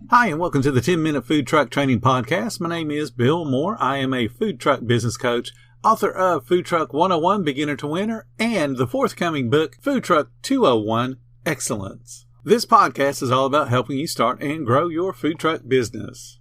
Hi, and welcome to the 10-Minute Food Truck Training Podcast. My name is Bill Moore. I am a food truck business coach, author of Food Truck 101, Beginner to Winner, and the forthcoming book, Food Truck 201, Excellence. This podcast is all about helping you start and grow your food truck business.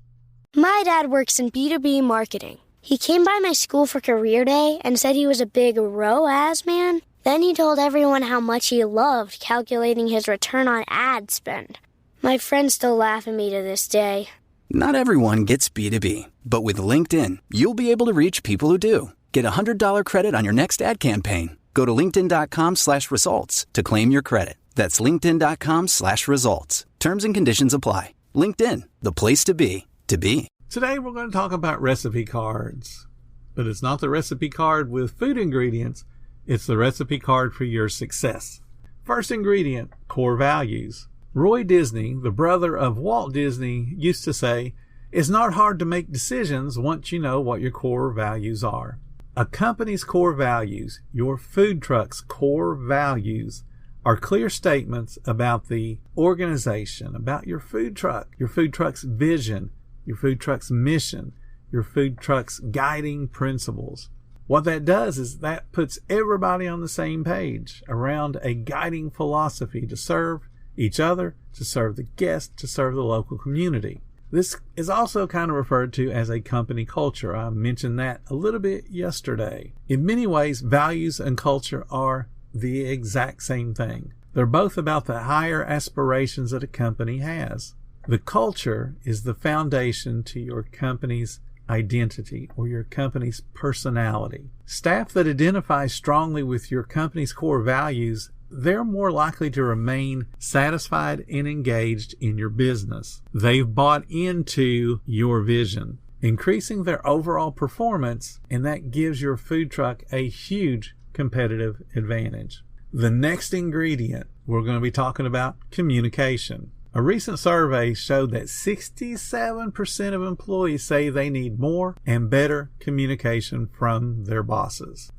My dad works in B2B marketing. He came by my school for career day and said he was a big ROAS man. Then he told everyone how much he loved calculating his return on ad spend. My friends still laugh at me to this day. Not everyone gets B2B, but with LinkedIn, you'll be able to reach people who do. Get a $100 credit on your next ad campaign. Go to linkedin.com/results to claim your credit. That's linkedin.com/results. Terms and conditions apply. LinkedIn, the place to be, to be. Today we're going to talk about recipe cards. But it's not the recipe card with food ingredients. It's the recipe card for your success. First ingredient, core values. Roy Disney, the brother of Walt Disney, used to say, "It's not hard to make decisions once you know what your core values are." A company's core values, your food truck's core values, are clear statements about the organization, about your food truck's vision, your food truck's mission, your food truck's guiding principles. What that does is that puts everybody on the same page around a guiding philosophy to serve each other, to serve the guests, to serve the local community. This is also kind of referred to as a company culture. I mentioned that a little bit yesterday. In many ways, values and culture are the exact same thing. They're both about the higher aspirations that a company has. The culture is the foundation to your company's identity or your company's personality. Staff that identify strongly with your company's core values, they're more likely to remain satisfied and engaged in your business. They've bought into your vision, increasing their overall performance, and that gives your food truck a huge competitive advantage. The next ingredient, we're going to be talking about communication. A recent survey showed that 67% of employees say they need more and better communication from their bosses.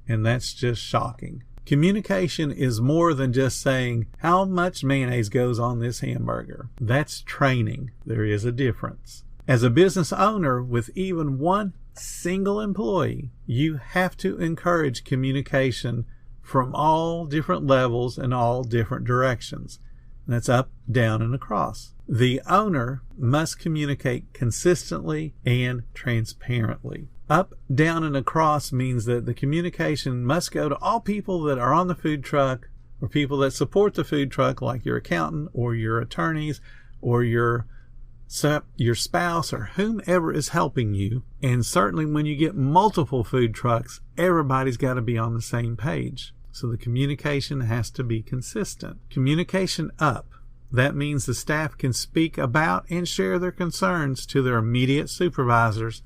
And that's just shocking. Communication is more than just saying how much mayonnaise goes on this hamburger. That's training. There is a difference. As a business owner with even one single employee, you have to encourage communication from all different levels and all different directions. And that's up, down, and across. The owner must communicate consistently and transparently. Up, down, and across means that the communication must go to all people that are on the food truck or people that support the food truck, like your accountant or your attorneys or your spouse or whomever is helping you. And certainly when you get multiple food trucks, everybody's got to be on the same page. So the communication has to be consistent. Communication up. That means the staff can speak about and share their concerns to their immediate supervisors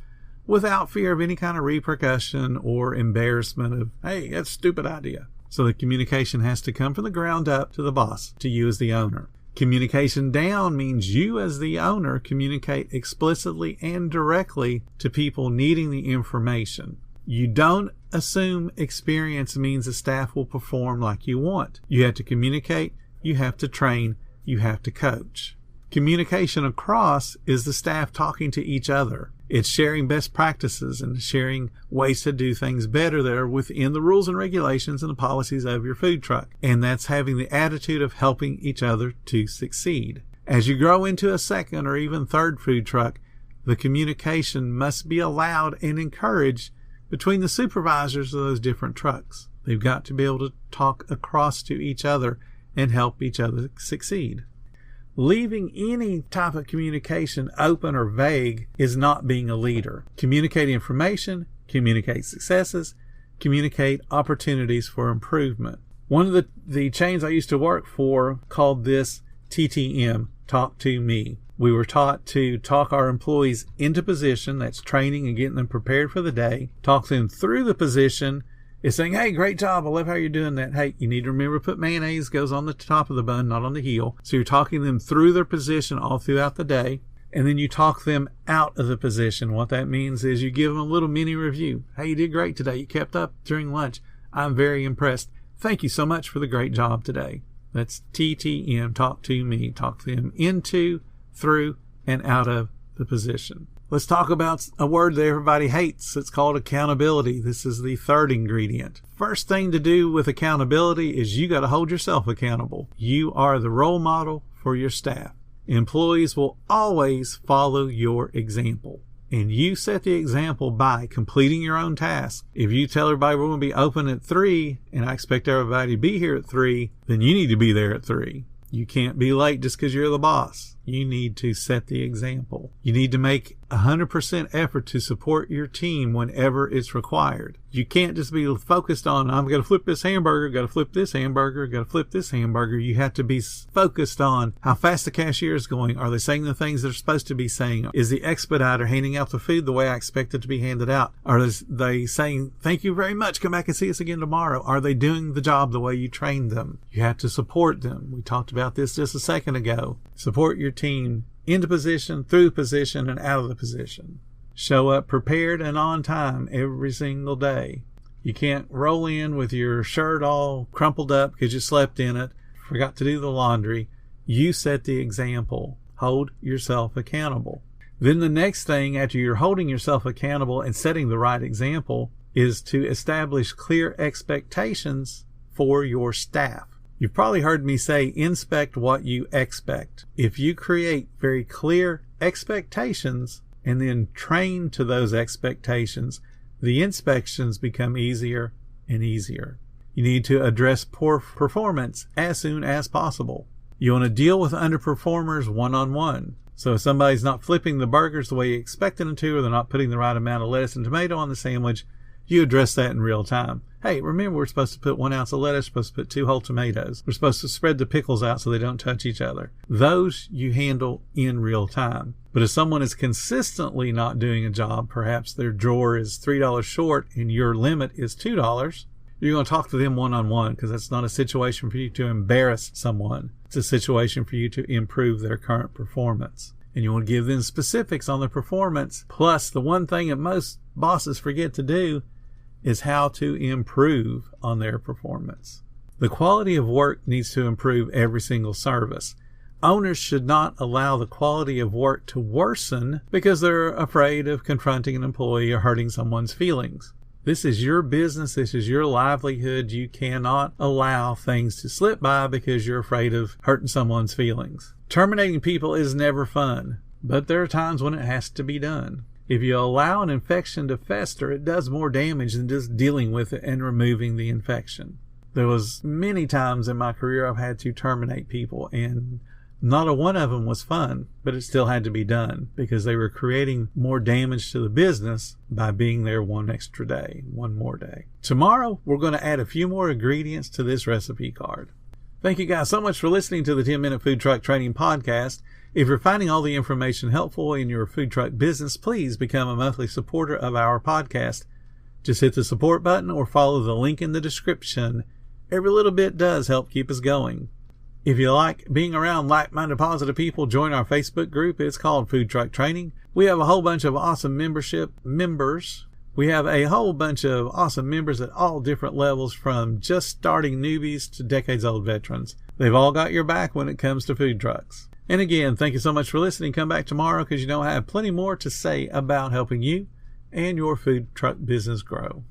without fear of any kind of repercussion or embarrassment of, hey, that's a stupid idea. So the communication has to come from the ground up to the boss, to you as the owner. Communication down means you as the owner communicate explicitly and directly to people needing the information. You don't assume experience means the staff will perform like you want. You have to communicate, you have to train, you have to coach. Communication across is the staff talking to each other. It's sharing best practices and sharing ways to do things better that are within the rules and regulations and the policies of your food truck. And that's having the attitude of helping each other to succeed. As you grow into a second or even third food truck, the communication must be allowed and encouraged between the supervisors of those different trucks. They've got to be able to talk across to each other and help each other succeed. Leaving any type of communication open or vague is not being a leader. Communicate information, communicate successes, communicate opportunities for improvement. One of the chains I used to work for called this TTM, Talk to Me. We were taught to talk our employees into position, that's training and getting them prepared for the day, talk them through the position, is saying, hey, great job, I love how you're doing that. Hey, you need to remember to put mayonnaise goes on the top of the bun, not on the heel. So you're talking them through their position all throughout the day. And then you talk them out of the position. What that means is you give them a little mini review. Hey, you did great today. You kept up during lunch. I'm very impressed. Thank you so much for the great job today. That's TTM, Talk to Me. Talk them into, through, and out of the position. Let's talk about a word that everybody hates. It's called accountability. This is the third ingredient. First thing to do with accountability is you got to hold yourself accountable. You are the role model for your staff. Employees will always follow your example. And you set the example by completing your own task. If you tell everybody we're going to be open at 3 and I expect everybody to be here at 3, then you need to be there at 3. You can't be late just because you're the boss. You need to set the example. You need to make 100% effort to support your team whenever it's required. You can't just be focused on, I'm going to flip this hamburger, got to flip this hamburger, got to flip this hamburger. You have to be focused on how fast the cashier is going. Are they saying the things they're supposed to be saying? Is the expediter handing out the food the way I expect it to be handed out? Are they saying, thank you very much, come back and see us again tomorrow? Are they doing the job the way you trained them? You have to support them. We talked about this just a second ago. Support your team into position, through position, and out of the position. Show up prepared and on time every single day. You can't roll in with your shirt all crumpled up because you slept in it, forgot to do the laundry. You set the example. Hold yourself accountable. Then the next thing after you're holding yourself accountable and setting the right example is to establish clear expectations for your staff. You've probably heard me say, inspect what you expect. If you create very clear expectations and then train to those expectations, the inspections become easier and easier. You need to address poor performance as soon as possible. You want to deal with underperformers one-on-one. So if somebody's not flipping the burgers the way you expected them to, or they're not putting the right amount of lettuce and tomato on the sandwich, you address that in real time. Hey, remember we're supposed to put 1 ounce of lettuce, we're supposed to put 2 whole tomatoes. We're supposed to spread the pickles out so they don't touch each other. Those you handle in real time. But if someone is consistently not doing a job, perhaps their drawer is $3 short and your limit is $2, you're going to talk to them one-on-one, because that's not a situation for you to embarrass someone. It's a situation for you to improve their current performance. And you want to give them specifics on their performance. Plus, the one thing that most bosses forget to do is how to improve on their performance. The quality of work needs to improve every single service. Owners should not allow the quality of work to worsen because they're afraid of confronting an employee or hurting someone's feelings. This is your business. This is your livelihood. You cannot allow things to slip by because you're afraid of hurting someone's feelings. Terminating people is never fun, but there are times when it has to be done. If you allow an infection to fester, it does more damage than just dealing with it and removing the infection. There was many times in my career I've had to terminate people, and not a one of them was fun, but it still had to be done because they were creating more damage to the business by being there one more day. Tomorrow, we're going to add a few more ingredients to this recipe card. Thank you guys so much for listening to the 10-Minute Food Truck Training Podcast. If you're finding all the information helpful in your food truck business, please become a monthly supporter of our podcast. Just hit the support button or follow the link in the description. Every little bit does help keep us going. If you like being around like-minded positive people, join our Facebook group. It's called Food Truck Training. We have a whole bunch of awesome members. We have a whole bunch of awesome members at all different levels, from just starting newbies to decades-old veterans. They've all got your back when it comes to food trucks. And again, thank you so much for listening. Come back tomorrow because I have plenty more to say about helping you and your food truck business grow.